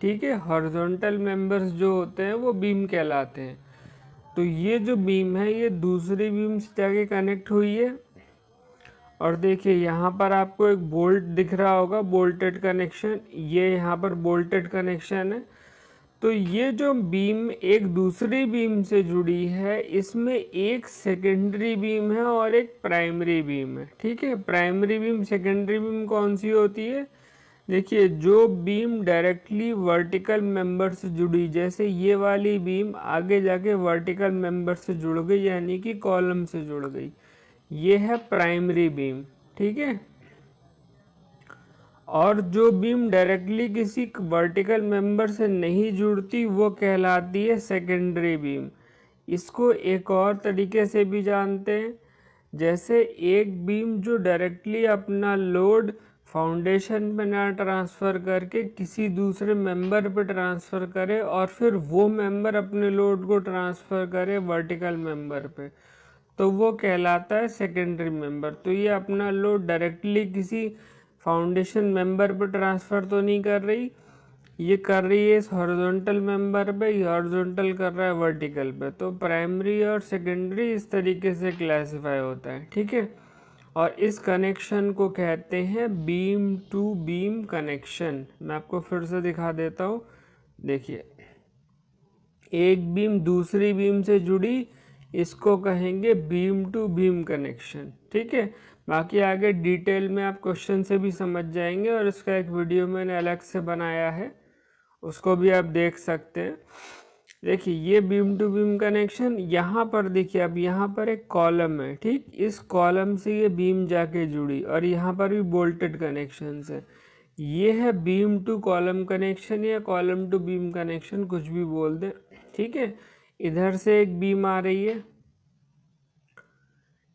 ठीक है। Horizontal members जो होते हैं वो बीम कहलाते हैं। तो ये जो बीम है ये दूसरी बीम से जाके कनेक्ट हुई है, और देखिए यहाँ पर आपको एक बोल्ट दिख रहा होगा, बोल्टेड कनेक्शन, ये यहाँ पर बोल्टेड कनेक्शन है। तो ये जो बीम एक दूसरी बीम से जुड़ी है, इसमें एक सेकेंडरी बीम है और एक प्राइमरी बीम है। ठीक है, प्राइमरी बीम सेकेंडरी बीम कौन सी होती है? देखिए, जो बीम डायरेक्टली वर्टिकल मेंबर से जुड़ी, जैसे ये वाली बीम आगे जाके वर्टिकल मेंबर से जुड़ गई, यानी कि कॉलम से जुड़ गई, ये है प्राइमरी बीम। ठीक है। और जो बीम डायरेक्टली किसी वर्टिकल मेंबर से नहीं जुड़ती वो कहलाती है सेकेंडरी बीम। इसको एक और तरीके से भी जानते हैं, जैसे एक बीम जो डायरेक्टली अपना लोड फाउंडेशन पे ना ट्रांसफ़र करके किसी दूसरे मेंबर पे ट्रांसफ़र करे और फिर वो मेंबर अपने लोड को ट्रांसफ़र करे वर्टिकल मेंबर पे, तो वो कहलाता है सेकेंडरी मेंबर। तो ये अपना लोड डायरेक्टली किसी फाउंडेशन मेंबर पे ट्रांसफ़र तो नहीं कर रही, ये कर रही है इस हॉरिजॉन्टल मेंबर पे, ये हॉरिजॉन्टल कर रहा है वर्टिकल पे। तो प्राइमरी और सेकेंडरी इस तरीके से क्लासिफाई होता है। ठीक है। और इस कनेक्शन को कहते हैं बीम टू बीम कनेक्शन। मैं आपको फिर से दिखा देता हूँ। देखिए, एक बीम दूसरी बीम से जुड़ी, इसको कहेंगे बीम टू बीम कनेक्शन। ठीक है। बाकी आगे डिटेल में आप क्वेश्चन से भी समझ जाएंगे, और इसका एक वीडियो मैंने अलग से बनाया है, उसको भी आप देख सकते हैं। देखिए, ये बीम टू बीम कनेक्शन, यहाँ पर देखिए, अब यहाँ पर एक कॉलम है। ठीक, इस कॉलम से ये बीम जाके जुड़ी, और यहाँ पर भी बोल्टेड कनेक्शन है। ये है बीम टू कॉलम कनेक्शन या कॉलम टू बीम कनेक्शन, कुछ भी बोल दें। ठीक है। इधर से एक बीम आ रही है,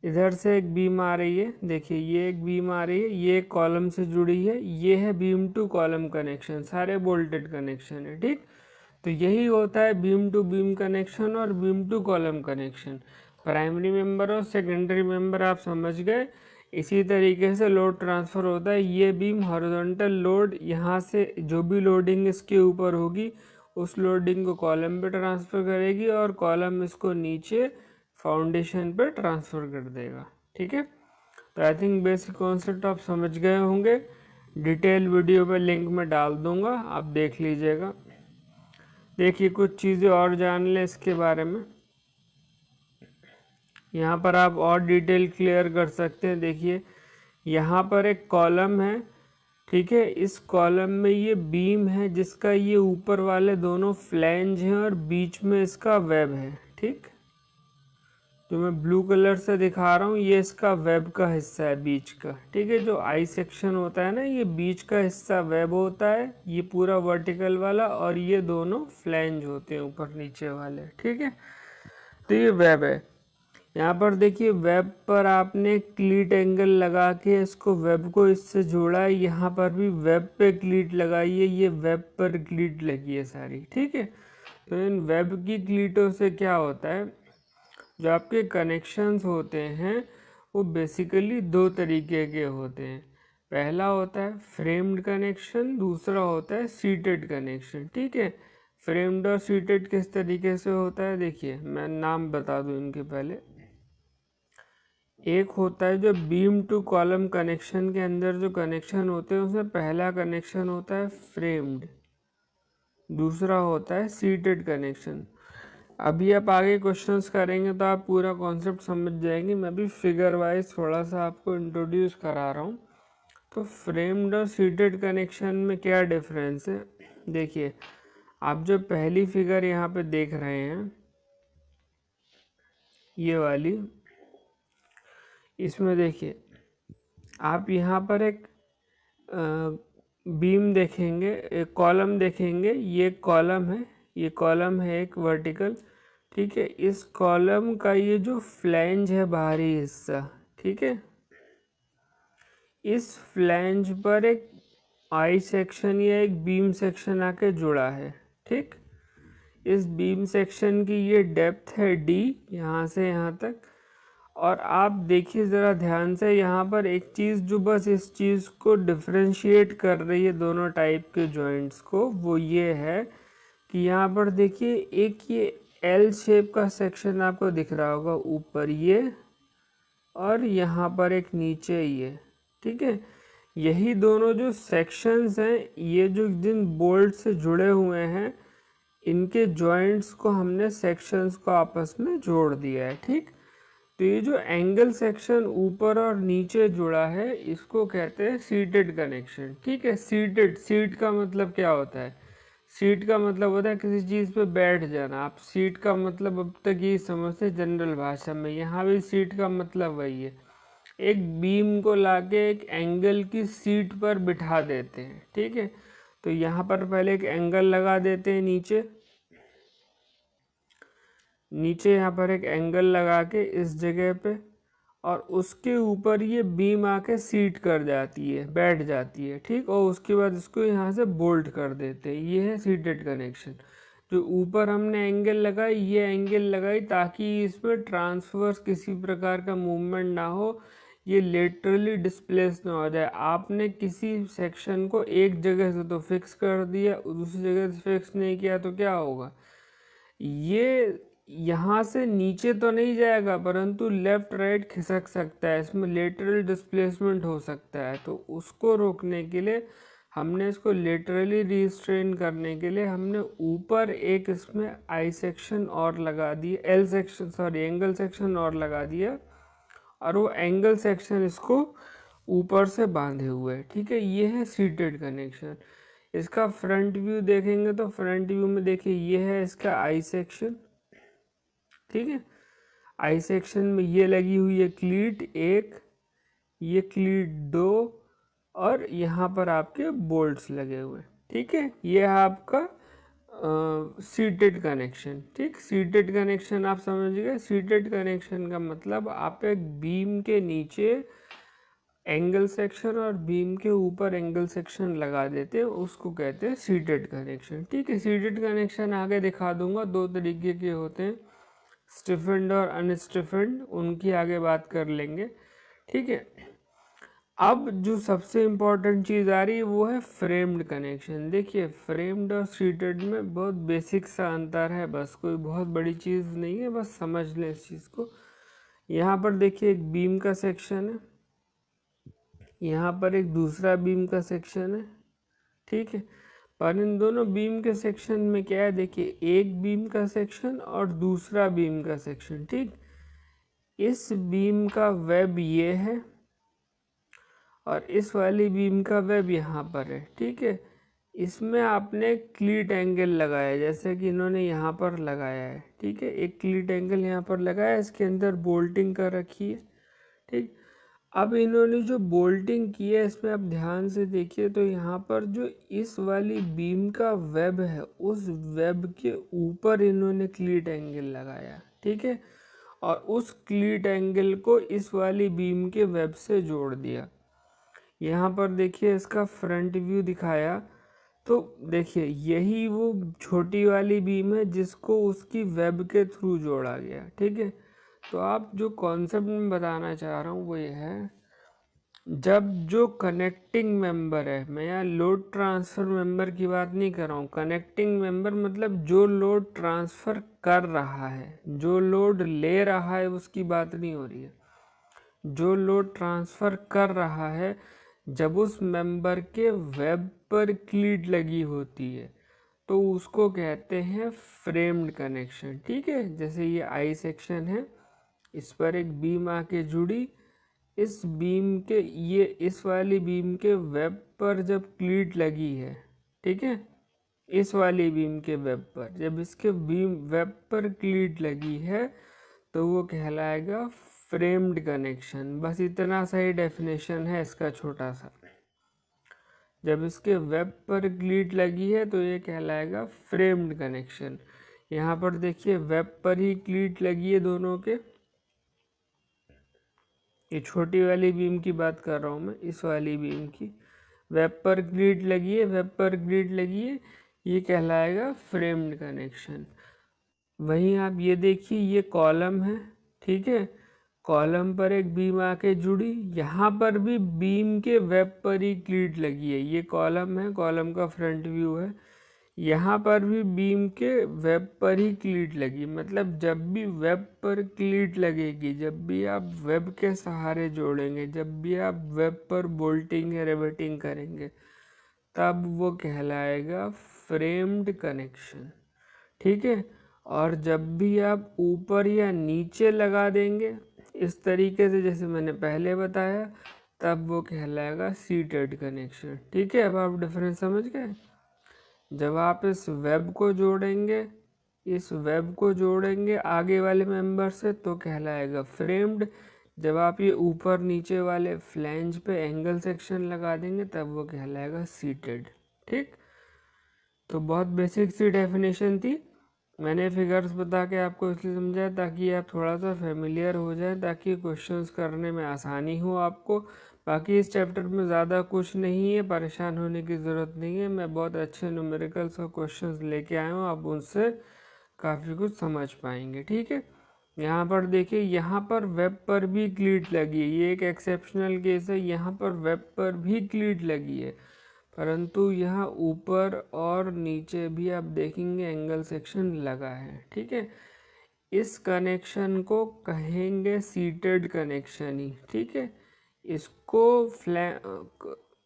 इधर से एक बीम आ रही है। देखिए, ये एक बीम आ रही है, ये कॉलम से जुड़ी है, ये है बीम टू कॉलम कनेक्शन, सारे बोल्टेड कनेक्शन है। ठीक, तो यही होता है बीम टू बीम कनेक्शन और beam to column connection. Primary member और सेकेंडरी मेंबर आप समझ गए। इसी तरीके से लोड ट्रांसफ़र होता है। ये बीम हॉरिजॉन्टल लोड, यहाँ से जो भी लोडिंग इसके ऊपर होगी उस लोडिंग को कॉलम पे ट्रांसफ़र करेगी, और कॉलम इसको नीचे फाउंडेशन पे ट्रांसफ़र कर देगा। ठीक है। तो आई थिंक बेसिक कॉन्सेप्ट आप समझ गए होंगे। डिटेल वीडियो पे लिंक में डाल दूंगा, आप देख लीजिएगा। देखिए, कुछ चीज़ें और जान लें इसके बारे में, यहाँ पर आप और डिटेल क्लियर कर सकते हैं। देखिए, यहाँ पर एक कॉलम है। ठीक है, इस कॉलम में ये बीम है जिसका ये ऊपर वाले दोनों फ्लैंज हैं और बीच में इसका वेब है। ठीक, जो मैं ब्लू कलर से दिखा रहा हूँ ये इसका वेब का हिस्सा है, बीच का। ठीक है, जो आई सेक्शन होता है ना, ये बीच का हिस्सा वेब होता है, ये पूरा वर्टिकल वाला, और ये दोनों फ्लैंज होते हैं ऊपर नीचे वाले। ठीक है, तो ये वेब है। यहाँ पर देखिए, वेब पर आपने क्लीट एंगल लगा के इसको, वेब को इससे जोड़ा है। यहाँ पर भी वेब पे क्लीट लगाई है, ये वेब पर क्लीट लगी है सारी। ठीक है, तो इन वेब की क्लीटों से क्या होता है, जो आपके कनेक्शंस होते हैं वो बेसिकली दो तरीके के होते हैं। पहला होता है फ्रेम्ड कनेक्शन, दूसरा होता है सीटेड कनेक्शन। ठीक है, फ्रेम्ड और सीटेड किस तरीके से होता है, देखिए मैं नाम बता दूं इनके पहले। एक होता है जो बीम टू कॉलम कनेक्शन के अंदर जो कनेक्शन होते हैं उसमें पहला कनेक्शन होता है फ्रेम्ड, दूसरा होता है सीटेड कनेक्शन। अभी आप आगे क्वेश्चंस करेंगे तो आप पूरा कॉन्सेप्ट समझ जाएंगे। मैं भी फिगर वाइज थोड़ा सा आपको इंट्रोड्यूस करा रहा हूँ। तो फ्रेम्ड और सीटेड कनेक्शन में क्या डिफरेंस है, देखिए आप जो पहली फिगर यहाँ पे देख रहे हैं, ये वाली, इसमें देखिए आप यहाँ पर एक बीम देखेंगे, एक कॉलम देखेंगे, ये कॉलम है, ये कॉलम है एक वर्टिकल। ठीक है, इस कॉलम का ये जो फ्लैंज है बाहरी हिस्सा, ठीक है, इस फ्लैंज पर एक आई सेक्शन या एक बीम सेक्शन आके जुड़ा है। ठीक, इस बीम सेक्शन की ये डेप्थ है डी, यहाँ से यहाँ तक, और आप देखिए ज़रा ध्यान से, यहाँ पर एक चीज़ जो बस इस चीज़ को डिफरेंशिएट कर रही है दोनों टाइप के जॉइंट्स को, वो ये है कि यहाँ पर देखिए एक ये एल शेप का सेक्शन आपको दिख रहा होगा ऊपर ये, और यहाँ पर एक नीचे ये, ठीक है। यही दोनों जो सेक्शंस हैं, ये जो जिन बोल्ट से जुड़े हुए हैं, इनके जॉइंट्स को हमने सेक्शंस को आपस में जोड़ दिया है, ठीक। तो ये जो एंगल सेक्शन ऊपर और नीचे जुड़ा है, इसको कहते हैं सीटेड कनेक्शन, ठीक है। सीटेड, सीट का मतलब क्या होता है? सीट का मतलब होता है किसी चीज़ पे बैठ जाना। आप सीट का मतलब अब तक ये समझते जनरल भाषा में, यहाँ भी सीट का मतलब वही है। एक बीम को लाके एक एंगल की सीट पर बिठा देते हैं, ठीक है। तो यहाँ पर पहले एक एंगल लगा देते हैं नीचे, यहाँ पर एक एंगल लगा के इस जगह पे, और उसके ऊपर ये बीम आके सीट कर जाती है, बैठ जाती है, ठीक। और उसके बाद इसको यहाँ से बोल्ट कर देते हैं। ये है सीटेड कनेक्शन। जो ऊपर हमने एंगल लगाई, ये एंगल लगाई ताकि इसमें ट्रांसवर्स किसी प्रकार का मूवमेंट ना हो, ये लेटरली डिस्प्लेस ना हो जाए। आपने किसी सेक्शन को एक जगह से तो फिक्स कर दिया, दूसरी जगह से फिक्स नहीं किया, तो क्या होगा? ये यहाँ से नीचे तो नहीं जाएगा, परंतु लेफ्ट राइट खिसक सकता है, इसमें लेटरल डिस्प्लेसमेंट हो सकता है। तो उसको रोकने के लिए हमने इसको लेटरली रिस्ट्रेन करने के लिए हमने ऊपर एक इसमें आई सेक्शन और लगा दिया, L section sorry angle section और लगा दिया, और वो एंगल सेक्शन इसको ऊपर से बांधे हुए है, ठीक है। ये है सीटेड कनेक्शन। इसका फ्रंट व्यू देखेंगे तो फ्रंट व्यू में देखिए ये है इसका आई सेक्शन, ठीक है। आई सेक्शन में ये लगी हुई है क्लीट एक, ये क्लीट दो, और यहाँ पर आपके बोल्ट्स लगे हुए, ठीक है। ये है आपका सीटेड कनेक्शन, ठीक। सीटेड कनेक्शन आप समझ गए। सीटेड कनेक्शन का मतलब आप एक बीम के नीचे एंगल सेक्शन और बीम के ऊपर एंगल सेक्शन लगा देते हैं, उसको कहते हैं सीटेड कनेक्शन, ठीक है। सीटेड कनेक्शन आगे दिखा दूंगा, दो तरीके के होते हैं, स्टिफेंड और अनस्टिफेंड, उनकी आगे बात कर लेंगे, ठीक है। अब जो सबसे इम्पोर्टेंट चीज़ आ रही है वो है फ्रेम्ड कनेक्शन। देखिए फ्रेम्ड और सीटेड में बहुत बेसिक सा अंतर है, बस कोई बहुत बड़ी चीज़ नहीं है, बस समझ लें इस चीज़ को। यहाँ पर देखिए एक बीम का सेक्शन है, यहाँ पर एक दूसरा बीम का सेक्शन है, ठीक है। पर इन दोनों बीम के सेक्शन में क्या है, देखिए एक बीम का सेक्शन और दूसरा बीम का सेक्शन, ठीक। इस बीम का वेब ये है और इस वाली बीम का वेब यहाँ पर है, ठीक है। इसमें आपने क्लीट एंगल लगाया, जैसे कि इन्होंने यहाँ पर लगाया है, ठीक है। एक क्लीट एंगल यहाँ पर लगाया, इसके अंदर बोल्टिंग कर रखी है, ठीक। अब इन्होंने जो बोल्टिंग की है, इसमें आप ध्यान से देखिए तो यहाँ पर जो इस वाली बीम का वेब है, उस वेब के ऊपर इन्होंने क्लीट एंगल लगाया, ठीक है। और उस क्लीट एंगल को इस वाली बीम के वेब से जोड़ दिया। यहाँ पर देखिए इसका फ्रंट व्यू दिखाया, तो देखिए यही वो छोटी वाली बीम है जिसको उसकी वेब के थ्रू जोड़ा गया, ठीक है। तो आप जो कॉन्सेप्ट में बताना चाह रहा हूँ वो ये है, जब जो कनेक्टिंग मेंबर है, मैं यहाँ लोड ट्रांसफ़र मेंबर की बात नहीं कर रहा हूँ, कनेक्टिंग मेंबर मतलब जो लोड ट्रांसफ़र कर रहा है, जो लोड ले रहा है उसकी बात नहीं हो रही है, जो लोड ट्रांसफ़र कर रहा है, जब उस मेंबर के वेब पर क्लीट लगी होती है तो उसको कहते हैं फ्रेम्ड कनेक्शन, ठीक है। जैसे ये आई सेक्शन है, इस पर एक बीम आके जुड़ी, इस बीम के ये इस वाली बीम के वेब पर जब क्लीट लगी है, ठीक है, इस वाली बीम के वेब पर जब इसके बीम वेब पर क्लीट लगी है तो वो कहलाएगा फ्रेम्ड कनेक्शन। बस इतना सा ही डेफिनेशन है इसका छोटा सा। जब इसके वेब पर क्लीट लगी है तो ये कहलाएगा फ्रेम्ड कनेक्शन। यहाँ पर देखिए वेब पर ही क्लीट लगी है दोनों के, ये छोटी वाली बीम की बात कर रहा हूँ मैं, इस वाली बीम की वेब पर क्लीट लगी है, वेब पर क्लीट लगी है, ये कहलाएगा फ्रेम्ड कनेक्शन। वहीं आप ये देखिए ये कॉलम है, ठीक है, कॉलम पर एक बीम आके जुड़ी, यहाँ पर भी बीम के वेब पर ही क्लीट लगी है। ये कॉलम है, कॉलम का फ्रंट व्यू है, यहाँ पर भी बीम के वेब पर ही क्लीट लगी। मतलब जब भी वेब पर क्लीट लगेगी, जब भी आप वेब के सहारे जोड़ेंगे, जब भी आप वेब पर बोल्टिंग या रिवेटिंग करेंगे, तब वो कहलाएगा फ्रेम्ड कनेक्शन। ठीक है। और जब भी आप ऊपर या नीचे लगा देंगे इस तरीके से, जैसे मैंने पहले बताया, तब वो कहलाएगा सीटेड कनेक्शन। ठीक है। अब आप डिफरेंस समझ गए। जब आप इस वेब को जोड़ेंगे, इस वेब को जोड़ेंगे आगे वाले मेंबर से, तो कहलाएगा फ्रेम्ड। जब आप ये ऊपर नीचे वाले फ्लैंज पे एंगल सेक्शन लगा देंगे, तब वो कहलाएगा सीटेड। ठीक। तो बहुत बेसिक सी डेफिनेशन थी। मैंने फिगर्स बता के आपको इसलिए समझाया ताकि आप थोड़ा सा फेमिलियर हो जाए, ताकि क्वेश्चंस करने में आसानी हो आपको। बाकी इस चैप्टर में ज़्यादा कुछ नहीं है, परेशान होने की ज़रूरत नहीं है। मैं बहुत अच्छे न्यूमेरिकल्स और क्वेश्चंस लेके आया हूँ, आप उनसे काफ़ी कुछ समझ पाएंगे। ठीक है। यहाँ पर देखिए, यहाँ पर वेब पर भी क्लीट लगी है। ये एक एक्सेप्शनल केस है, यहाँ पर वेब पर भी क्लीट लगी है, परंतु यहाँ ऊपर और नीचे भी आप देखेंगे एंगल सेक्शन लगा है। ठीक है। इस कनेक्शन को कहेंगे सीटेड कनेक्शन ही। ठीक है। इसको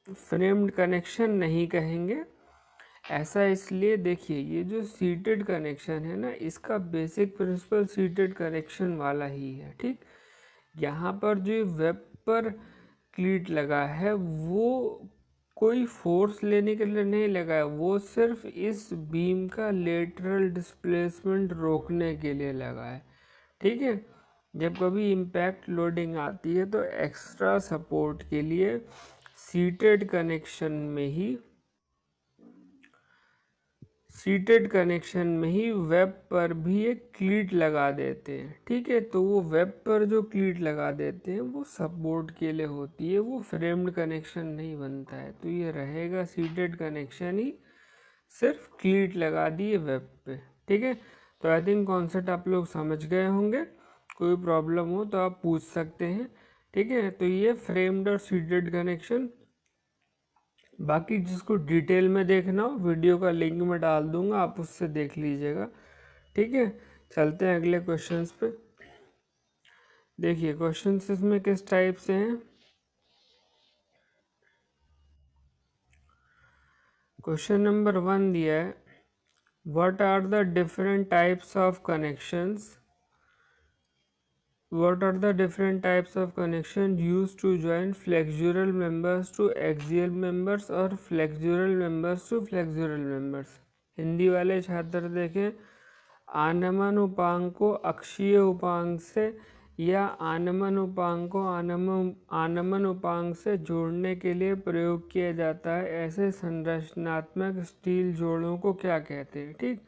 फ्रेम्ड कनेक्शन नहीं कहेंगे। ऐसा इसलिए, देखिए ये जो सीटेड कनेक्शन है ना, इसका बेसिक प्रिंसिपल सीटेड कनेक्शन वाला ही है। ठीक। यहाँ पर जो वेब पर क्लीट लगा है, वो कोई फोर्स लेने के लिए नहीं लगा है, वो सिर्फ इस बीम का लेटरल डिस्प्लेसमेंट रोकने के लिए लगा है। ठीक है। जब कभी इम्पैक्ट लोडिंग आती है तो एक्स्ट्रा सपोर्ट के लिए सीटेड कनेक्शन में ही वेब पर भी एक क्लीट लगा देते हैं। ठीक है। तो वो वेब पर जो क्लीट लगा देते हैं वो सपोर्ट के लिए होती है, वो फ्रेम्ड कनेक्शन नहीं बनता है। तो ये रहेगा सीटेड कनेक्शन ही, सिर्फ क्लीट लगा दिए वेब पे। ठीक है। तो आई थिंक कॉन्सेप्ट आप लोग समझ गए होंगे। कोई प्रॉब्लम हो तो आप पूछ सकते हैं। ठीक है। तो ये फ्रेम्ड और सीटेड कनेक्शन, बाकी जिसको डिटेल में देखना हो वीडियो का लिंक मैं डाल दूंगा, आप उससे देख लीजिएगा। ठीक है। चलते हैं अगले क्वेश्चंस पे। देखिए क्वेश्चंस इसमें किस टाइप से हैं। क्वेश्चन नंबर 1 दिया है, what are the different types of connections What are the different types of connections used to join flexural members to axial members और flexural members to flexural members? Hindi वाले छात्र देखें, आनमन उपांग को अक्षीय उपांग से या आनमन उपांग को आनमन उपांग से जोड़ने के लिए प्रयोग किया जाता है, ऐसे संरचनात्मक स्टील जोड़ों को क्या कहते हैं। ठीक।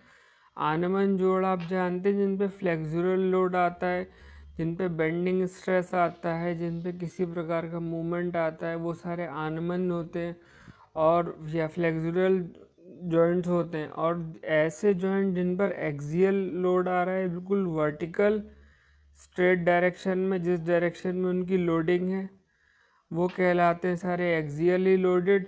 आनमन जोड़ आप जानते हैं, जिन पे फ्लेक्सुरल लोड आता है, जिन पे बेंडिंग स्ट्रेस आता है, जिन पे किसी प्रकार का मूवमेंट आता है, वो सारे आनमन होते हैं और या फ्लेक्सुरल जॉइंट्स होते हैं। और ऐसे जॉइंट जिन पर एक्सियल लोड आ रहा है, बिल्कुल वर्टिकल स्ट्रेट डायरेक्शन में, जिस डायरेक्शन में उनकी लोडिंग है, वो कहलाते हैं सारे एक्सियली लोडेड।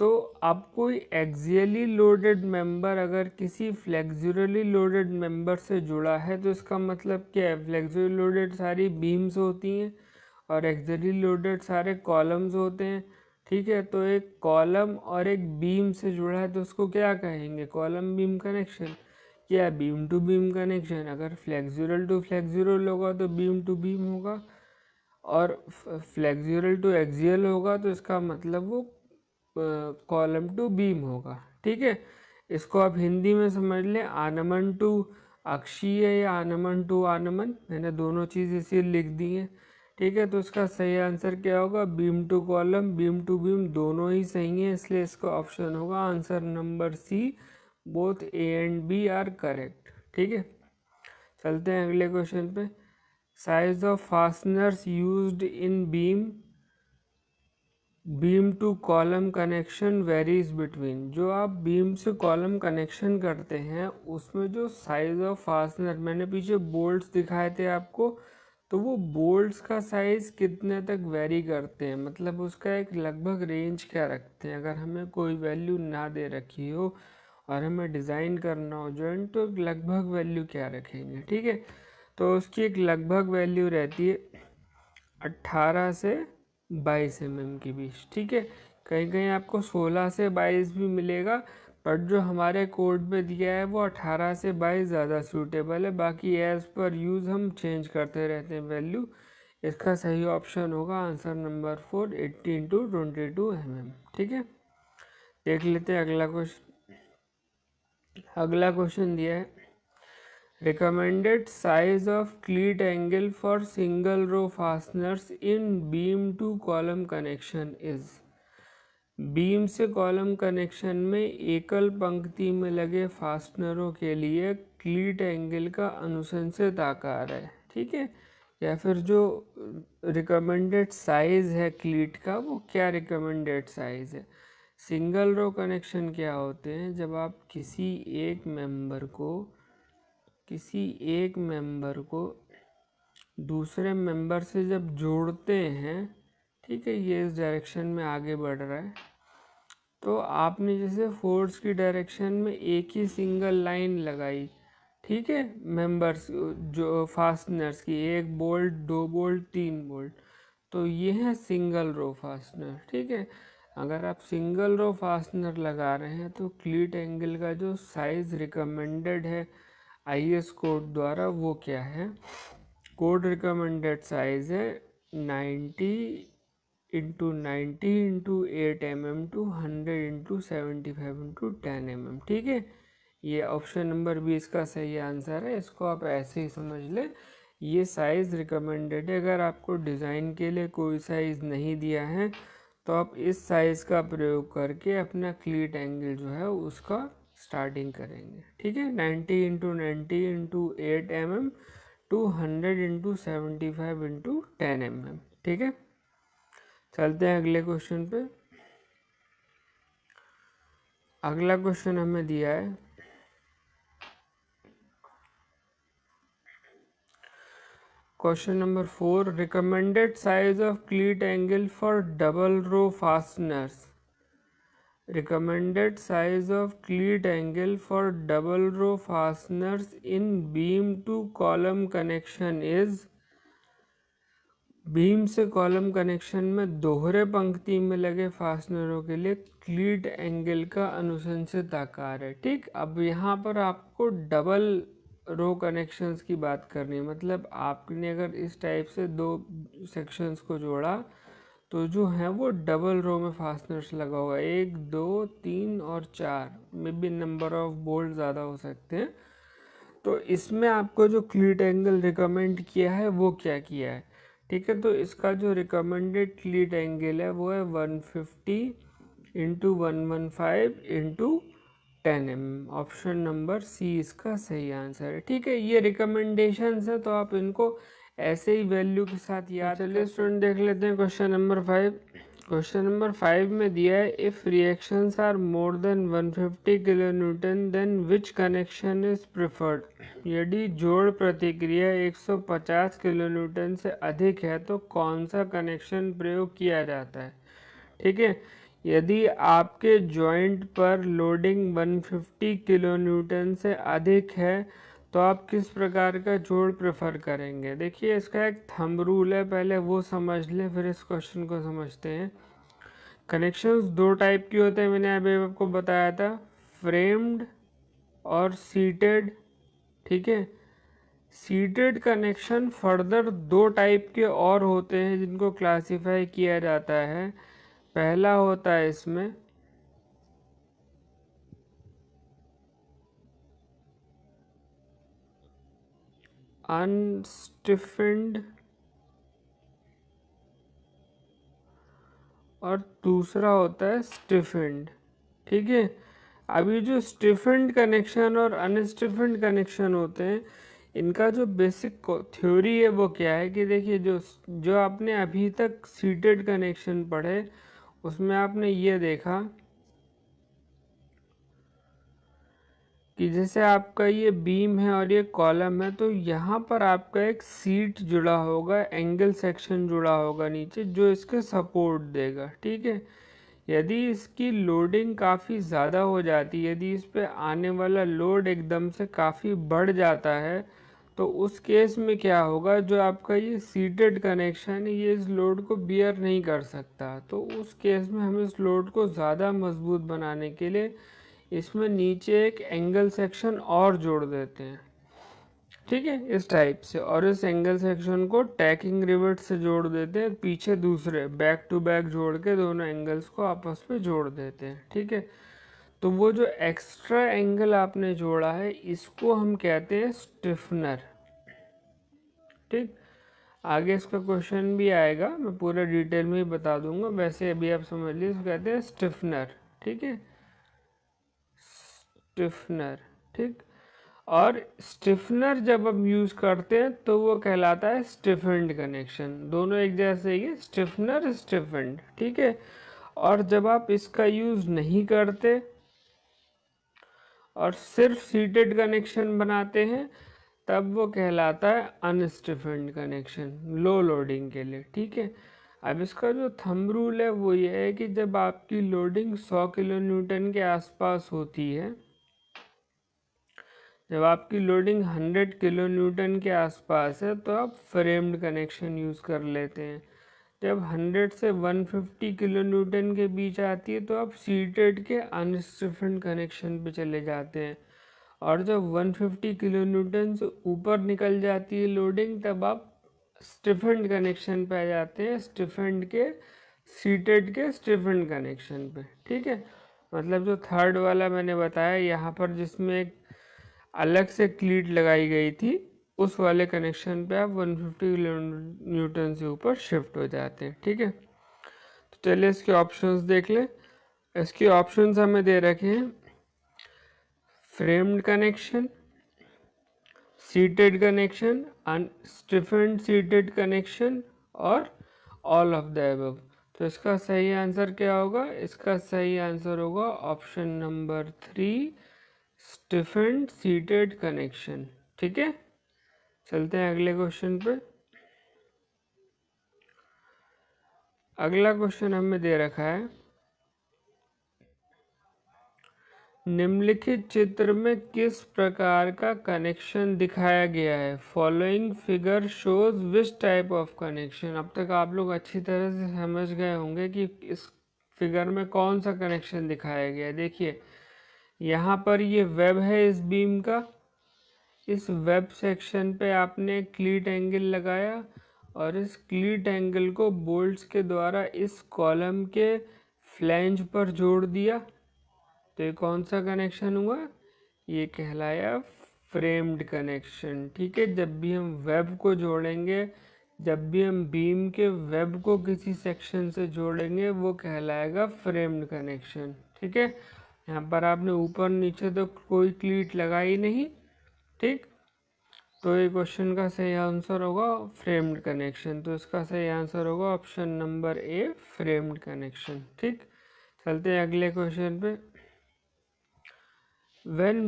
तो अब कोई एक्सियली लोडेड मेंबर अगर किसी फ्लेक्सुरली लोडेड मेंबर से जुड़ा है, तो इसका मतलब क्या है, फ्लेक्सुरली लोडेड सारी बीम्स होती हैं और एक्सियली लोडेड सारे कॉलम्स होते हैं। ठीक है। तो एक कॉलम और एक बीम से जुड़ा है तो उसको क्या कहेंगे, कॉलम बीम कनेक्शन या बीम टू बीम कनेक्शन। अगर फ्लेक्सुरल टू फ्लेक्सुरल होगा तो बीम टू बीम होगा, और फ्लेक्सुरल टू एक्सियल होगा तो इसका मतलब वो कॉलम टू बीम होगा। ठीक है। इसको आप हिंदी में समझ लें, आनमन टू अक्षीय या आनमन टू आनमन, मैंने दोनों चीज़ इसी लिख दी हैं। ठीक है। तो इसका सही आंसर क्या होगा, beam to column, beam to beam दोनों ही सही हैं, इसलिए इसका ऑप्शन होगा answer number C, both A and B are correct. ठीक है। चलते हैं अगले क्वेश्चन पे। Size of fasteners used in beam to column connection varies between. जो आप बीम से कॉलम कनेक्शन करते हैं उसमें जो साइज ऑफ फास्टनर, मैंने पीछे बोल्ट्स दिखाए थे आपको, तो वो बोल्ट्स का साइज़ कितने तक वेरी करते हैं, मतलब उसका एक लगभग रेंज क्या रखते हैं। अगर हमें कोई वैल्यू ना दे रखी हो और हमें डिज़ाइन करना हो जॉइंट, तो लगभग वैल्यू क्या रखेंगे, ठीक है। तो उसकी एक लगभग वैल्यू रहती है 18 से 22 mm के बीच, ठीक है। कहीं कहीं आपको 16 से 22 भी मिलेगा, बट जो हमारे कोड में दिया है वो 18 से 22 ज़्यादा सूटेबल है। बाकी एज़ पर यूज़ हम चेंज करते रहते हैं वैल्यू। इसका सही ऑप्शन होगा आंसर नंबर 4, 18 to 22 mm, ठीक है। देख लेते हैं अगला क्वेश्चन। अगला क्वेश्चन दिया है, recommended size of cleat angle for single row fasteners in beam to column connection is। Beam से कॉलम कनेक्शन में एकल पंक्ति में लगे फास्टनरों के लिए क्लीट एंगल का अनुशंसित आकार है, ठीक है। या फिर जो रिकमेंडेड साइज है क्लीट का, वो क्या रिकमेंडेड साइज है। सिंगल रो कनेक्शन क्या होते हैं, जब आप किसी एक मेंबर को दूसरे मेंबर से जब जोड़ते हैं, ठीक है, ये इस डायरेक्शन में आगे बढ़ रहा है, तो आपने जैसे फोर्स की डायरेक्शन में एक ही सिंगल लाइन लगाई, ठीक है, मेंबर्स जो फास्टनर्स की, एक बोल्ट, दो बोल्ट, तीन बोल्ट, तो ये है सिंगल रो फास्टनर, ठीक है। अगर आप सिंगल रो फास्टनर लगा रहे हैं तो क्लीट एंगल का जो साइज रिकमेंडेड है आईएस कोड द्वारा, वो क्या है। कोड रिकमेंडेड साइज है 90 into 90 into 8 mm to 100 into 75 into 10 mm, ठीक है। ये ऑप्शन नंबर 20 का सही आंसर है। इसको आप ऐसे ही समझ लें, ये साइज़ रिकमेंडेड है। अगर आपको डिज़ाइन के लिए कोई साइज़ नहीं दिया है तो आप इस साइज़ का प्रयोग करके अपना क्लीट एंगल जो है उसका स्टार्टिंग करेंगे, ठीक है। 90 into 90 into 8 mm to 100 into 75 into 10 mm, ठीक है। चलते हैं अगले क्वेश्चन पे। अगला क्वेश्चन हमें दिया है, question number 4, recommended size of cleat angle for double row fasteners. Recommended size of cleat angle for double row fasteners in beam to column connection is. Beam से कॉलम कनेक्शन में दोहरे पंक्ति में लगे फास्टनरों के लिए क्लीट एंगल का अनुशंसित आकार है, ठीक। अब यहाँ पर आपको डबल रो कनेक्शंस की बात करनी है, मतलब आपने अगर इस टाइप से दो सेक्शंस को जोड़ा तो जो है वो डबल रो में फास्टनर्स लगा हुआ है, 1 2 3 और 4 में भी नंबर ऑफ बोल्ट ज़्यादा हो सकते हैं। तो इसमें आपको जो क्लीट एंगल रिकमेंड किया है वो क्या किया है, ठीक है। तो इसका जो रिकमेंडेड क्लीट एंगल है वो है 150 into 115 into 10 mm। Option number C इसका सही आंसर है, ठीक है। ये रिकमेंडेशंस है तो आप इनको ऐसे ही वैल्यू के साथ याद। चलिए स्टूडेंट देख लेते हैं क्वेश्चन नंबर 5। क्वेश्चन नंबर 5 में दिया है, if reactions are more than 150 kilo newton then which connection is preferred. यदि जोड़ प्रतिक्रिया 150 किलो न्यूटन से अधिक है तो कौन सा कनेक्शन प्रयोग किया जाता है, ठीक है। यदि आपके जॉइंट पर लोडिंग 150 किलो न्यूटन से अधिक है तो आप किस प्रकार का जोड़ प्रेफर करेंगे। देखिए इसका एक थंब रूल है, पहले वो समझ लें फिर इस क्वेश्चन को समझते हैं। कनेक्शंस दो टाइप के होते हैं, मैंने अभी आपको बताया था, फ्रेम्ड और सीटेड, ठीक है। सीटेड कनेक्शन फर्दर दो टाइप के और होते हैं जिनको क्लासिफाई किया जाता है। पहला होता है इसमें अनस्टिफेंड और दूसरा होता है स्टिफेंड, ठीक है। अभी जो स्टिफेंड कनेक्शन और अनस्टिफेंड कनेक्शन होते हैं, इनका जो बेसिक थ्योरी है वो क्या है कि देखिए जो आपने अभी तक सीटेड कनेक्शन पढ़े उसमें आपने ये देखा कि जैसे आपका ये बीम है और ये कॉलम है, तो यहाँ पर आपका एक सीट जुड़ा होगा, एंगल सेक्शन जुड़ा होगा नीचे, जो इसके सपोर्ट देगा। ठीक है, यदि इसकी लोडिंग काफ़ी ज़्यादा हो जाती है, यदि इस पे आने वाला लोड एकदम से काफ़ी बढ़ जाता है, तो उस केस में क्या होगा, जो आपका ये सीटेड कनेक्शन है ये इस लोड को बियर नहीं कर सकता। तो उस केस में हम इस लोड को ज़्यादा मजबूत बनाने के लिए इसमें नीचे एक एंगल सेक्शन और जोड़ देते हैं। ठीक है, इस टाइप से, और इस एंगल सेक्शन को टैकिंग रिवेट से जोड़ देते हैं, पीछे दूसरे बैक टू बैक जोड़ के दोनों एंगल्स को आपस में जोड़ देते हैं। ठीक है, तो वो जो एक्स्ट्रा एंगल आपने जोड़ा है इसको हम कहते हैं स्टिफनर। ठीक, आगे इसका क्वेश्चन भी आएगा, मैं पूरा डिटेल में ही बता दूंगा, वैसे अभी आप समझ लीजिए इसको कहते हैं स्टिफनर। ठीक है, स्टिफनर। ठीक, और स्टिफनर जब हम यूज़ करते हैं तो वो कहलाता है स्टिफेंड कनेक्शन। दोनों एक जैसे ही है, स्टिफनर स्टिफेंड। ठीक है, और जब आप इसका यूज़ नहीं करते और सिर्फ सीटेड कनेक्शन बनाते हैं तब वो कहलाता है अनस्टिफेंड कनेक्शन, लो लोडिंग के लिए। ठीक है, अब इसका जो थंब रूल है वो ये है कि जब आपकी लोडिंग 100 किलो न्यूटन के आसपास होती है, जब आपकी लोडिंग 100 किलो न्यूटन के आसपास है तो आप फ्रेम्ड कनेक्शन यूज़ कर लेते हैं। जब 100 से 150 किलो न्यूटन के बीच आती है तो आप सीटेड के अनस्टिफेंड कनेक्शन पे चले जाते हैं, और जब 150 किलो न्यूटन से ऊपर निकल जाती है लोडिंग तब आप स्टिफेंड कनेक्शन पे आ जाते हैं, स्टिफेंड के सीटेड के स्टिफेंड कनेक्शन पे। ठीक है, मतलब जो थर्ड वाला मैंने बताया यहाँ पर जिसमें एक अलग से क्लीट लगाई गई थी, उस वाले कनेक्शन पे आप 150 किलो न्यूटन से ऊपर शिफ्ट हो जाते हैं। ठीक है, तो चलिए इसके ऑप्शंस देख लें। इसके ऑप्शंस हमें दे रखे हैं framed connection, seated connection, unstiffened seated connection और ऑल ऑफ द अबव। तो इसका सही आंसर क्या होगा? इसका सही आंसर होगा ऑप्शन नंबर 3, स्टिफेंड सीटेड कनेक्शन। ठीक है, चलते हैं अगले क्वेश्चन पे। अगला क्वेश्चन हमें दे रखा है, निम्नलिखित चित्र में किस प्रकार का कनेक्शन दिखाया गया है? Following figure shows which type of connection. अब तक आप लोग अच्छी तरह से समझ गए होंगे कि इस फिगर में कौन सा कनेक्शन दिखाया गया है। देखिए यहाँ पर ये वेब है इस बीम का, इस वेब सेक्शन पे आपने क्लीट एंगल लगाया और इस क्लीट एंगल को बोल्ट्स के द्वारा इस कॉलम के फ्लैंज पर जोड़ दिया। तो ये कौन सा कनेक्शन हुआ? ये कहलाया फ्रेम्ड कनेक्शन। ठीक है, जब भी हम वेब को जोड़ेंगे, जब भी हम बीम के वेब को किसी सेक्शन से जोड़ेंगे वो कहलाएगा फ्रेम्ड कनेक्शन। ठीक है, यहाँ पर आपने ऊपर नीचे तो कोई क्लीट लगाई नहीं। ठीक, तो ये क्वेश्चन का सही आंसर होगा फ्रेम्ड कनेक्शन। तो इसका सही आंसर होगा ऑप्शन नंबर ए, फ्रेम्ड कनेक्शन। ठीक, चलते हैं अगले क्वेश्चन पे। when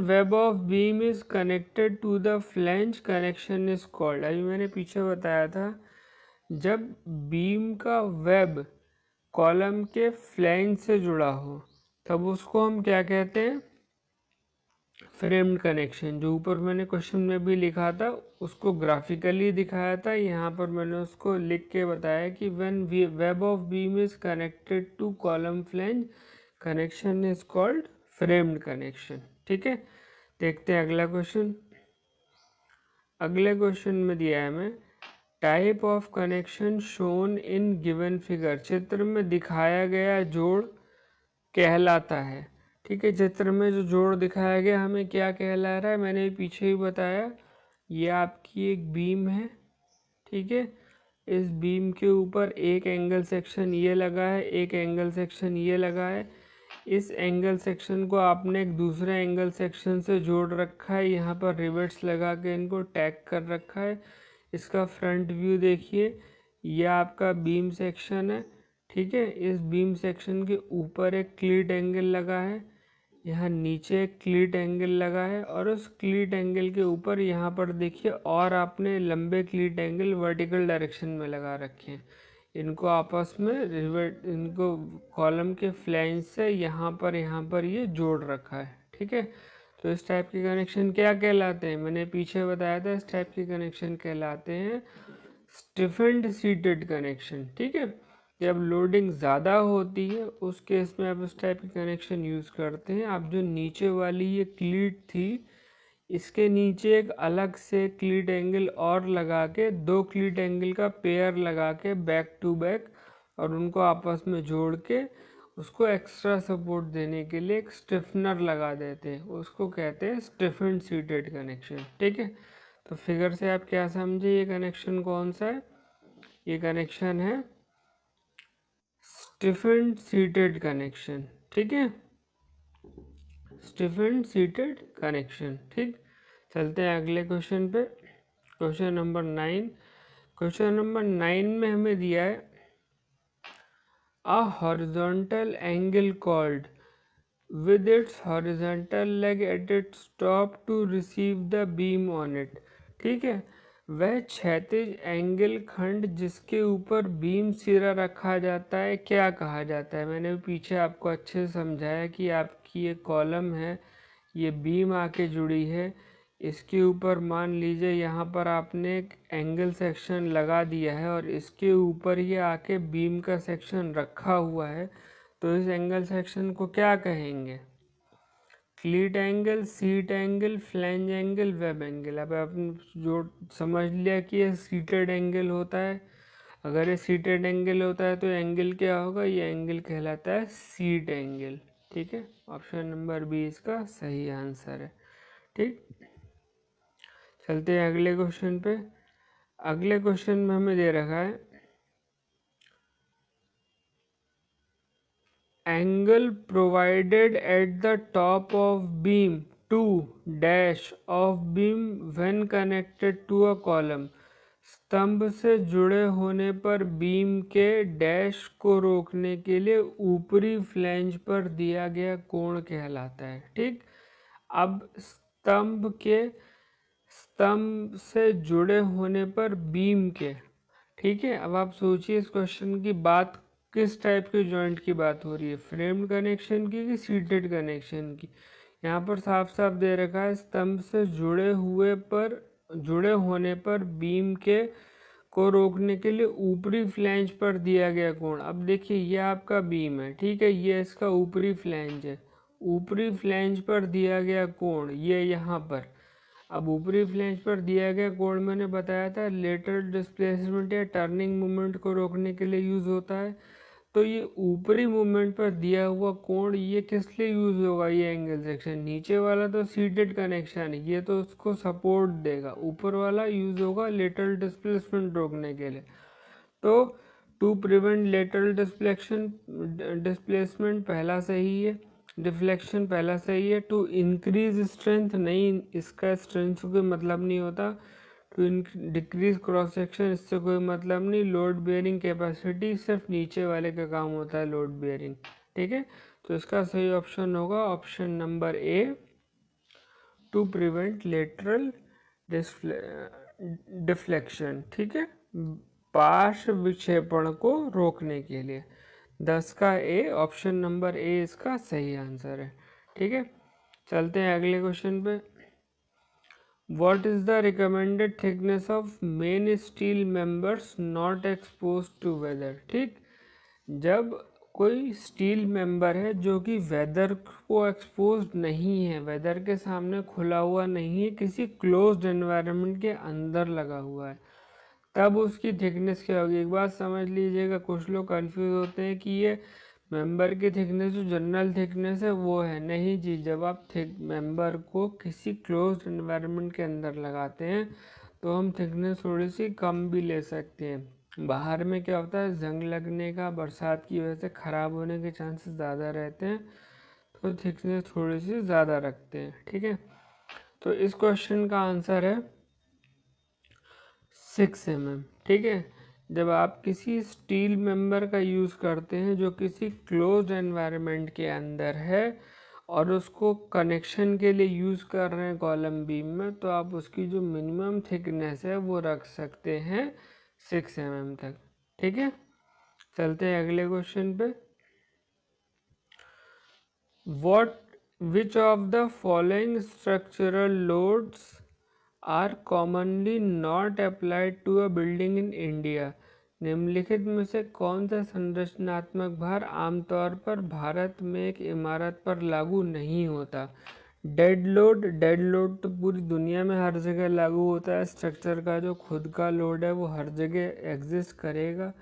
web of beam is connected to the flange, connection is called। अभी मैंने पीछे बताया था, जब बीम का वेब कॉलम के फ्लैंज से जुड़ा हो तब उसको हम क्या कहते हैं? Framed connection. जो ऊपर मैंने क्वेश्चन में भी लिखा था उसको ग्राफिकली दिखाया था, यहाँ पर मैंने उसको लिख के बताया कि when web of beam is connected to column flange, connection is called framed connection. ठीक है, देखते हैं अगला क्वेश्चन। अगले क्वेश्चन में दिया है हमें, type of connection shown in given figure. चित्र में दिखाया गया जोड़ कहलाता है। ठीक है, चित्र में जो जोड़ दिखाया गया हमें क्या कहला रहा है? मैंने पीछे ही बताया, ये आपकी एक बीम है। ठीक है, इस बीम के ऊपर एक एंगल सेक्शन ये लगा है, एक एंगल सेक्शन ये लगा है। इस एंगल सेक्शन को आपने एक दूसरे एंगल सेक्शन से जोड़ रखा है, यहाँ पर रिवेट्स लगा के इनको टैग कर रखा है। इसका फ्रंट व्यू देखिए, यह आपका बीम सेक्शन है। ठीक है। इस बीम सेक्शन के ऊपर एक क्लीट एंगल लगा है, यहाँ नीचे एक क्लीट एंगल लगा है, और उस क्लीट एंगल के ऊपर यहाँ पर देखिए और आपने लंबे क्लीट एंगल वर्टिकल डायरेक्शन में लगा रखे हैं। इनको आपस में इनको कॉलम के फ्लैंज से यहाँ पर ये जोड़ रखा है। ठीक है, तो इस टाइप के कनेक्शन क्या कहलाते हैं, मैंने पीछे बताया था, इस टाइप के कनेक्शन कहलाते हैं स्टिफेंड सीटेड कनेक्शन। ठीक है, जब लोडिंग ज़्यादा होती है उस केस में आप इस टाइप के कनेक्शन यूज़ करते हैं। अब जो नीचे वाली ये क्लीट थी, इसके नीचे एक अलग से क्लीट एंगल और लगा के, दो क्लीट एंगल का पेयर लगा के बैक टू बैक, और उनको आपस में जोड़ के उसको एक्स्ट्रा सपोर्ट देने के लिए एक स्टिफनर लगा देते हैं, उसको कहते हैं स्टिफेंड सीटेड कनेक्शन। ठीक है, तो फिगर से आप क्या समझे, ये कनेक्शन कौन सा है, ये कनेक्शन है स्टिफेंड सीटेड कनेक्शन। ठीक है, स्टिफेंड सीटेड कनेक्शन। ठीक, चलते हैं अगले क्वेश्चन पे, क्वेश्चन नंबर 9। क्वेश्चन नंबर 9 में हमें दिया है a horizontal angle called with its horizontal leg at its top to receive the beam on it। ठीक है, वह क्षैतिज एंगल खंड जिसके ऊपर बीम सिरा रखा जाता है क्या कहा जाता है। मैंने पीछे आपको अच्छे से समझाया कि आपकी ये कॉलम है, ये बीम आके जुड़ी है, इसके ऊपर मान लीजिए यहाँ पर आपने एक एंगल सेक्शन लगा दिया है और इसके ऊपर ये आके बीम का सेक्शन रखा हुआ है, तो इस एंगल सेक्शन को क्या कहेंगे, क्लीट angle, seat angle, flange angle, web angle. अब आपने जो समझ लिया कि ये सीटेड एंगल होता है, अगर ये सीटेड एंगल होता है तो एंगल क्या होगा, ये एंगल कहलाता है सीट एंगल। ठीक है, ऑप्शन नंबर बी इसका सही आंसर है। ठीक, चलते हैं अगले क्वेश्चन पे। अगले क्वेश्चन में हमें दे रखा है angle provided at the top of beam to dash of beam when connected to a column। स्तंभ से जुड़े होने पर बीम के डैश को रोकने के लिए ऊपरी फ्लैंज पर दिया गया कोण कहलाता है। ठीक, अब स्तंभ से जुड़े होने पर बीम के, ठीक है, अब आप सोचिए इस क्वेश्चन की बात किस टाइप के जॉइंट की बात हो रही है, फ्रेम्ड कनेक्शन की कि सीटेड कनेक्शन की। यहाँ पर साफ साफ दे रखा है स्तंभ से जुड़े होने पर बीम के को रोकने के लिए ऊपरी फ्लैंज पर दिया गया कोण। अब देखिए ये आपका बीम है, ठीक है, ये इसका ऊपरी फ्लैंज है, ऊपरी फ्लैंज पर दिया गया कोण ये यहाँ पर। अब ऊपरी फ्लैंज पर दिया गया कोण मैंने बताया था लेटरल डिस्प्लेसमेंट या टर्निंग मूवमेंट को रोकने के लिए यूज़ होता है। तो ये ऊपरी मूवमेंट पर दिया हुआ कोण ये किस लिए यूज़ होगा, ये एंगल सेक्शन, नीचे वाला तो सीटेड कनेक्शन है, ये तो उसको सपोर्ट देगा, ऊपर वाला यूज़ होगा लेटरल डिस्प्लेसमेंट रोकने के लिए। तो टू प्रिवेंट लेटरल डिस्प्लेसमेंट पहला सही है, डिफ्लेक्शन पहला सही है। टू इंक्रीज स्ट्रेंथ नहीं, इसका स्ट्रेंथ से कोई मतलब नहीं होता। टू डिक्रीज क्रॉस सेक्शन, इससे कोई मतलब नहीं। लोड बेयरिंग कैपेसिटी सिर्फ नीचे वाले का काम होता है, लोड बेयरिंग। ठीक है, तो इसका सही ऑप्शन होगा option number A, to prevent lateral deflection. ठीक है, पार्श्व विक्षेपण को रोकने के लिए 10 का ए, ऑप्शन नंबर ए इसका सही आंसर है। ठीक है, चलते हैं अगले क्वेश्चन पे। What is the recommended thickness of main steel members not exposed to weather। ठीक, जब कोई स्टील मेंबर है जो कि वेदर को एक्सपोज नहीं है, वेदर के सामने खुला हुआ नहीं है, किसी क्लोज्ड एनवायरनमेंट के अंदर लगा हुआ है, तब उसकी थिकनेस क्या होगी। एक बात समझ लीजिएगा, कुछ लोग कंफ्यूज होते हैं कि ये मेंबर की थिकनेस जो जनरल थिकनेस है वो है, नहीं जी। जब आप मेंबर को किसी क्लोज्ड एनवायरनमेंट के अंदर लगाते हैं तो हम थिकनेस थोड़ी सी कम भी ले सकते हैं। बाहर में क्या होता है, जंग लगने का, बरसात की वजह से ख़राब होने के चांसेस ज़्यादा रहते हैं, तो थिकनेस थोड़ी सी ज़्यादा रखते हैं। ठीक है, तो इस क्वेश्चन का आंसर है 6 mm। ठीक है, जब आप किसी स्टील मेंबर का यूज़ करते हैं जो किसी क्लोज्ड एनवायरनमेंट के अंदर है और उसको कनेक्शन के लिए यूज़ कर रहे हैं कॉलम बीम में, तो आप उसकी जो मिनिमम थिकनेस है वो रख सकते हैं 6 mm तक। ठीक है, चलते हैं अगले क्वेश्चन पे। What which of the following structural loads are commonly not applied to a building in India? निम्नलिखित में से कौन सा संरचनात्मक भार आमतौर पर भारत में एक इमारत पर लागू नहीं होता? डेड लोड तो पूरी दुनिया में हर जगह लागू होता है। स्ट्रक्चर का जो खुद का लोड है वो हर जगह एग्जिस्ट करेगा।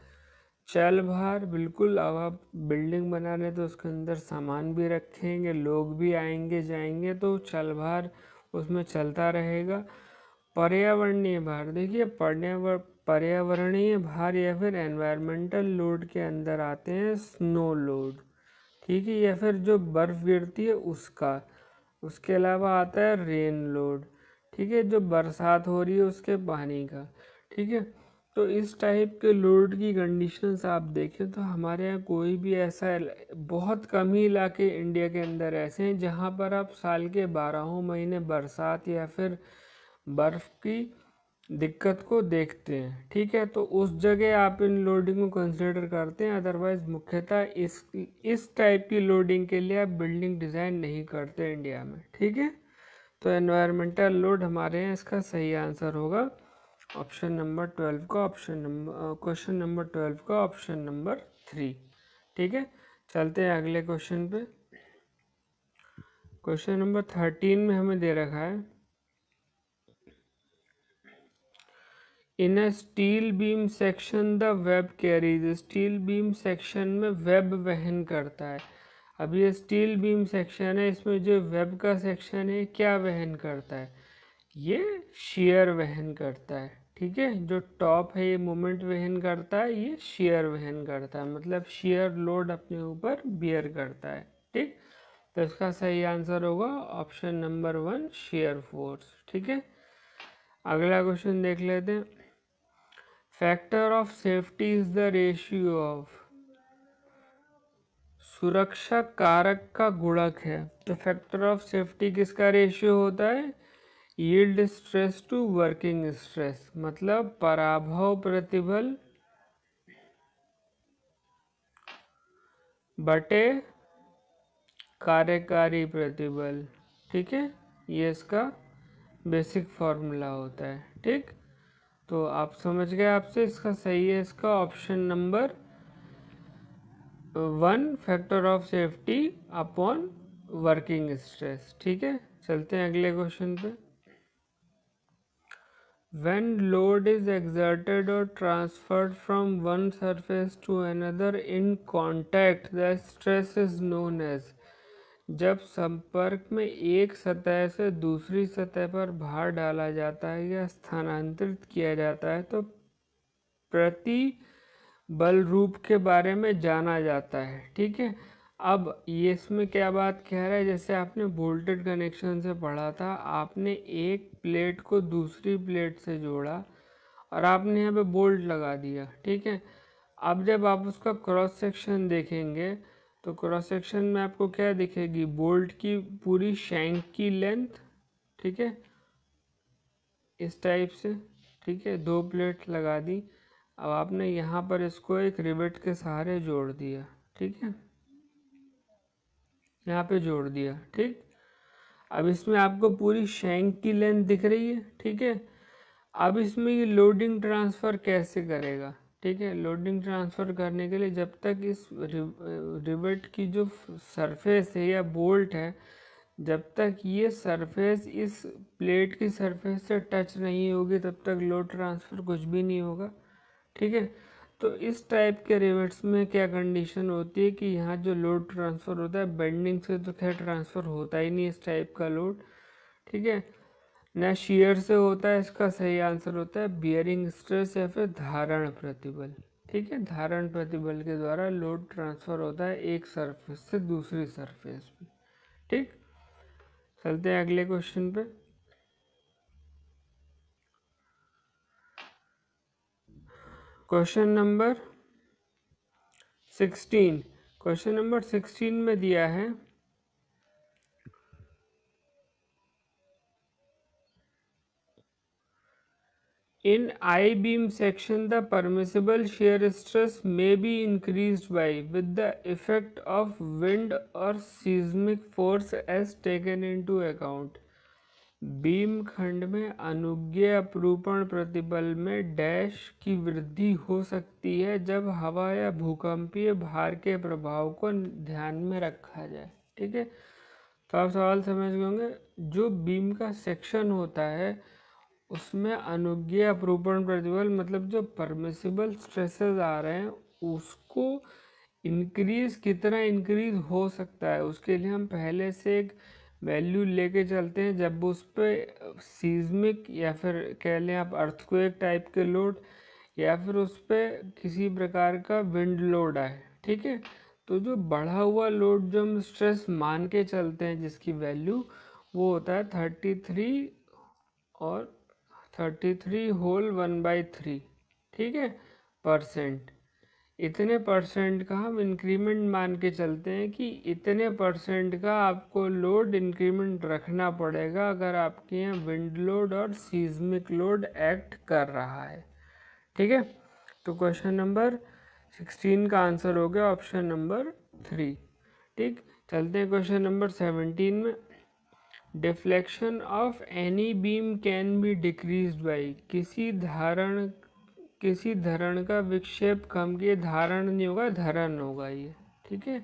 चल भार, बिल्कुल, अब आप बिल्डिंग बना रहे तो उसके अंदर सामान भी रखेंगे, लोग भी आएंगे जाएंगे, तो चल भार उसमें चलता रहेगा। पर्यावरणीय भार, देखिए पर्यावरणीय भार या फिर एनवायरमेंटल लोड के अंदर आते हैं स्नो लोड, ठीक है, या फिर जो बर्फ़ गिरती है उसका। उसके अलावा आता है रेन लोड, ठीक है, जो बरसात हो रही है उसके पानी का। ठीक है, तो इस टाइप के लोड की कंडीशंस आप देखें तो हमारे यहाँ कोई भी ऐसा बहुत कम ही इलाके इंडिया के अंदर ऐसे हैं जहाँ पर आप साल के 12 महीने बरसात या फिर बर्फ़ की दिक्कत को देखते हैं। ठीक है, तो उस जगह आप इन लोडिंग को कंसिडर करते हैं, अदरवाइज मुख्यतः इस टाइप की लोडिंग के लिए आप बिल्डिंग डिज़ाइन नहीं करते इंडिया में। ठीक है, तो एनवायरमेंटल लोड हमारे यहाँ इसका सही आंसर होगा ऑप्शन नंबर 12 का, क्वेश्चन नंबर 12 का ऑप्शन नंबर 3। ठीक है, चलते हैं अगले क्वेश्चन पे। क्वेश्चन नंबर 13 में हमें दे रखा है in a steel beam section the web carries. Steel beam section में वेब वहन करता है। अब ये स्टील बीम सेक्शन है, इसमें जो वेब का सेक्शन है क्या वहन करता है? ये शेयर वहन करता है। ठीक है, जो टॉप है ये मोमेंट वहन करता है, ये शेयर वहन करता है, मतलब शेयर लोड अपने ऊपर बियर करता है। ठीक, तो इसका सही आंसर होगा ऑप्शन नंबर 1 शेयर फोर्स। ठीक है, अगला क्वेश्चन देख लेते हैं। Factor of safety is the ratio of, सुरक्षा कारक का गुणक है, तो फैक्टर ऑफ सेफ्टी किसका रेशियो होता है? Yield stress to working stress, मतलब पराभव प्रतिबल बटे कार्यकारी प्रतिबल। ठीक है, ये इसका बेसिक फॉर्मूला होता है। ठीक, तो आप समझ गए, आपसे इसका सही है इसका option number 1 factor of safety upon working stress. ठीक है, चलते हैं अगले क्वेश्चन पे। When load is exerted or transferred from one surface to another in contact, the stress is known as। जब संपर्क में एक सतह से दूसरी सतह पर भार डाला जाता है या स्थानांतरित किया जाता है तो प्रति बल रूप के बारे में जाना जाता है। ठीक है, अब ये इसमें क्या बात कह रहा है, जैसे आपने बोल्टेड कनेक्शन से पढ़ा था, आपने एक प्लेट को दूसरी प्लेट से जोड़ा और आपने यहाँ पे बोल्ट लगा दिया। ठीक है, अब जब आप उसका क्रॉस सेक्शन देखेंगे तो क्रॉस सेक्शन में आपको क्या दिखेगी? बोल्ट की पूरी शैंक की लेंथ। ठीक है, इस टाइप से। ठीक है, 2 प्लेट लगा दी, अब आपने यहाँ पर इसको एक रिवेट के सहारे जोड़ दिया। ठीक है, यहाँ पे जोड़ दिया। ठीक, अब इसमें आपको पूरी शैंक की लेंथ दिख रही है। ठीक है, अब इसमें ये लोडिंग ट्रांसफ़र कैसे करेगा? ठीक है, लोडिंग ट्रांसफ़र करने के लिए जब तक इस रिवेट की जो सरफेस है या बोल्ट है, जब तक ये सरफेस इस प्लेट की सरफेस से टच नहीं होगी तब तक लोड ट्रांसफ़र कुछ भी नहीं होगा। ठीक है, तो इस टाइप के रिवेट्स में क्या कंडीशन होती है कि यहाँ जो लोड ट्रांसफ़र होता है, बेंडिंग से तो खैर ट्रांसफ़र होता ही नहीं इस टाइप का लोड। ठीक है, न शियर से होता है, इसका सही आंसर होता है बियरिंग स्ट्रेस या फिर धारण प्रतिबल। ठीक है, धारण प्रतिबल के द्वारा लोड ट्रांसफ़र होता है एक सरफेस से दूसरी सरफेस पे। ठीक, चलते हैं अगले क्वेश्चन पे। क्वेश्चन नंबर 16, क्वेश्चन नंबर 16 में दिया है in I-beam section the permissible shear stress may be increased by with the effect of wind or seismic force as taken into account। Beam खंड में अनुज्ञेय अपरूपण प्रतिबल में डैश की वृद्धि हो सकती है जब हवा या भूकंपीय भार के प्रभाव को ध्यान में रखा जाए। ठीक है, तो आप सवाल समझ गए होंगे। जो बीम का सेक्शन होता है उसमें अनुज्ञेय अपरूपण प्रतिबल मतलब जो परमिसिबल स्ट्रेसेस आ रहे हैं उसको इंक्रीज कितना इंक्रीज हो सकता है, उसके लिए हम पहले से एक वैल्यू लेके चलते हैं। जब उस पर सीज्मिक या फिर कह लें आप अर्थक्वेक टाइप के लोड या फिर उस पर किसी प्रकार का विंड लोड आए, ठीक है, तो जो बढ़ा हुआ लोड जो हम स्ट्रेस मान के चलते हैं जिसकी वैल्यू वो होता है 33 और 33 होल 1/3, ठीक है, परसेंट। इतने परसेंट का हम इंक्रीमेंट मान के चलते हैं कि इतने परसेंट का आपको लोड इंक्रीमेंट रखना पड़ेगा अगर आपके यहाँ विंड लोड और सीज्मिक लोड एक्ट कर रहा है। ठीक है, तो क्वेश्चन नंबर 16 का आंसर हो गया ऑप्शन नंबर 3। ठीक, चलते हैं क्वेश्चन नंबर 17 में। Deflection of any beam can be decreased by, किसी धरण का विक्षेप कम किए, धारण नहीं होगा धरण होगा ये, ठीक है,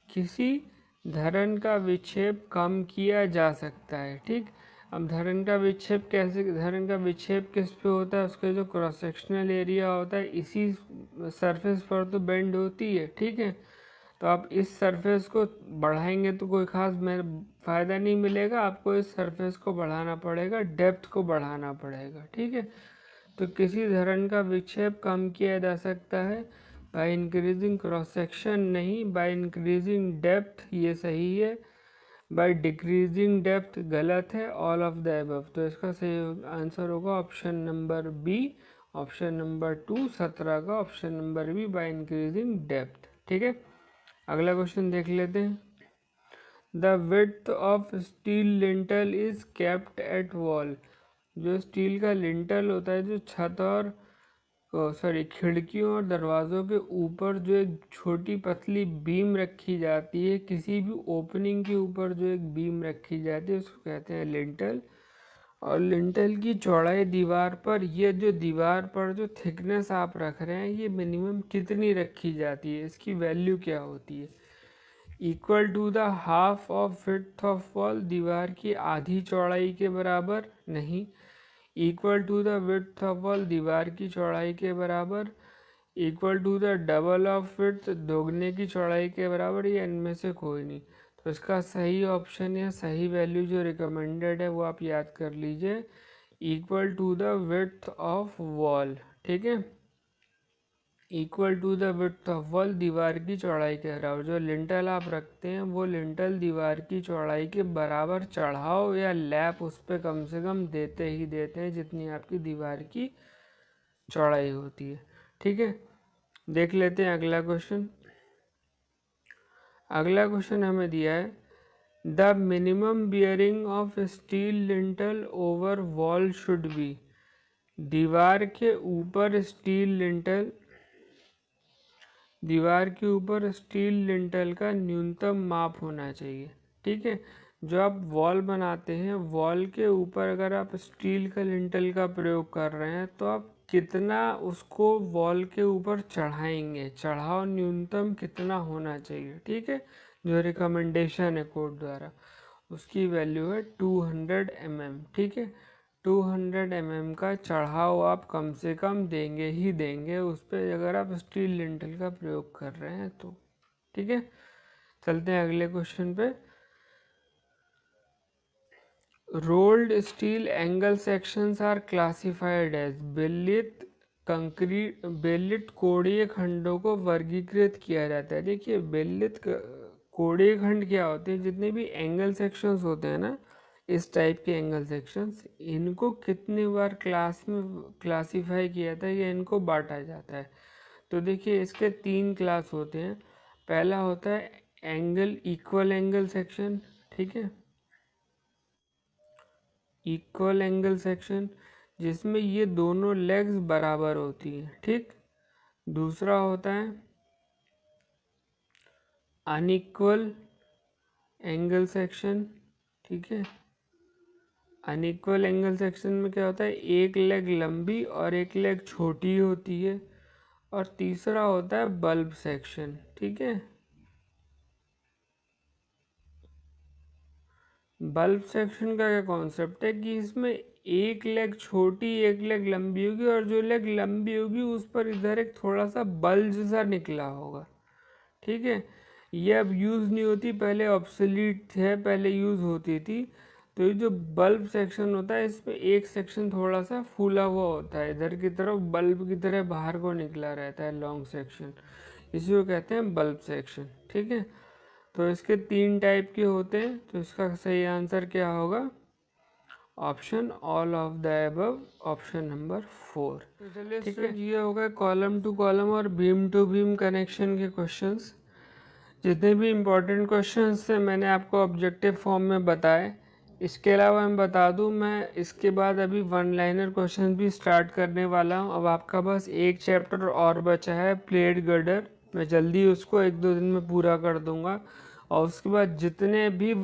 किसी धरण का विक्षेप कम किया जा सकता है। ठीक, अब धरण का विक्षेप कैसे, धरण का विक्षेप किस पे होता है, उसके जो क्रॉस सेक्शनल एरिया होता है इसी सरफेस पर तो बेंड होती है। ठीक है, तो आप इस सरफेस को बढ़ाएंगे तो कोई ख़ास फ़ायदा नहीं मिलेगा, आपको इस सरफेस को बढ़ाना पड़ेगा, डेप्थ को बढ़ाना पड़ेगा। ठीक है, तो किसी धरण का विक्षेप कम किया जा सकता है बाय इंक्रीजिंग क्रॉस सेक्शन नहीं, बाय इंक्रीजिंग डेप्थ ये सही है, बाय डिक्रीजिंग डेप्थ गलत है, ऑल ऑफ द अबव। तो इसका सही आंसर होगा option number B, option number 2 17 का option number B by increasing depth. ठीक है, अगला क्वेश्चन देख लेते हैं। The width of steel lintel is kept at wall, जो स्टील का लिंटल होता है जो छत और खिड़कियों और दरवाज़ों के ऊपर जो एक छोटी पतली बीम रखी जाती है, किसी भी ओपनिंग के ऊपर जो एक बीम रखी जाती है उसको कहते हैं लिंटल। और लिंटल की चौड़ाई दीवार पर, ये जो दीवार पर जो थिकनेस आप रख रहे हैं ये मिनिमम कितनी रखी जाती है, इसकी वैल्यू क्या होती है? Equal to the half of width of wall, दीवार की आधी चौड़ाई के बराबर नहीं। Equal to the width of wall, दीवार की चौड़ाई के बराबर। Equal to the double of width, दोगुने की चौड़ाई के बराबर, या इनमें से कोई नहीं। तो इसका सही ऑप्शन या सही वैल्यू जो रिकमेंडेड है वो आप याद कर लीजिए, equal to the width of wall. ठीक है, equal to the width of wall, दीवार की चौड़ाई के बराबर। जो लिंटल आप रखते हैं वो लिंटल दीवार की चौड़ाई के बराबर चढ़ाव या लैप उस पर कम से कम देते ही देते हैं जितनी आपकी दीवार की चौड़ाई होती है। ठीक है, देख लेते हैं अगला क्वेश्चन। अगला क्वेश्चन हमें दिया है the minimum bearing of steel lintel over wall should be, दीवार के ऊपर स्टील लिंटल, दीवार के ऊपर स्टील लिंटल का न्यूनतम माप होना चाहिए। ठीक है, जो आप वॉल बनाते हैं वॉल के ऊपर अगर आप स्टील का लिंटल का प्रयोग कर रहे हैं तो आप कितना उसको वॉल के ऊपर चढ़ाएंगे, चढ़ाव न्यूनतम कितना होना चाहिए। ठीक है, जो रिकमेंडेशन है कोर्ट द्वारा उसकी वैल्यू है 200 mm। ठीक है, 200 mm का चढ़ाव आप कम से कम देंगे ही देंगे उस पर अगर आप स्टील लिंटल का प्रयोग कर रहे हैं तो। ठीक है, चलते हैं अगले क्वेश्चन पे। Rolled steel angle sections are classified as, बेलित कंक्रीट, बेलित कोणीय खंडों को वर्गीकृत किया जाता है। देखिए बेलित कोणीय खंड क्या होते हैं, जितने भी एंगल सेक्शंस होते हैं ना इस टाइप के एंगल सेक्शंस, इनको कितने बार क्लास में क्लासिफाई किया था या इनको बांटा जाता है? तो देखिए इसके 3 क्लास होते हैं। पहला होता है एंगल, इक्वल एंगल सेक्शन, ठीक है, इक्वल एंगल सेक्शन जिसमें ये दोनों लेग्स बराबर होती हैं, ठीक। दूसरा होता है अनइक्वल एंगल सेक्शन, ठीक है। अनइक्वल एंगल सेक्शन में क्या होता है, एक लेग लंबी और एक लेग छोटी होती है। और तीसरा होता है बल्ब सेक्शन, ठीक है। बल्ब सेक्शन का क्या कॉन्सेप्ट है कि इसमें एक लेग छोटी एक लेग लंबी होगी और जो लेग लंबी होगी उस पर इधर एक थोड़ा सा बल्ज सा निकला होगा, ठीक है। ये अब यूज़ नहीं होती, पहले ऑब्सोलीट है, पहले यूज़ होती थी। तो ये जो बल्ब सेक्शन होता है इसमें एक सेक्शन थोड़ा सा फूला हुआ होता है, इधर की तरफ बल्ब की तरह बाहर को निकला रहता है लॉन्ग सेक्शन, इसी को कहते हैं बल्ब सेक्शन, ठीक है। तो इसके 3 टाइप के होते हैं, तो इसका सही आंसर क्या होगा? Option all of the above, option number 4। तो चलिए ठीक है, ये हो गए कॉलम टू कॉलम और बीम टू बीम कनेक्शन के क्वेश्चंस। जितने भी इम्पोर्टेंट क्वेश्चंस थे मैंने आपको ऑब्जेक्टिव फॉर्म में बताए। इसके अलावा मैं बता दूं, मैं इसके बाद अभी 1 लाइनर क्वेश्चन भी स्टार्ट करने वाला हूं। अब आपका बस एक चैप्टर और बचा है, प्लेट गर्डर। मैं जल्दी उसको 1-2 दिन में पूरा कर दूंगा और उसके बाद जितने भी 1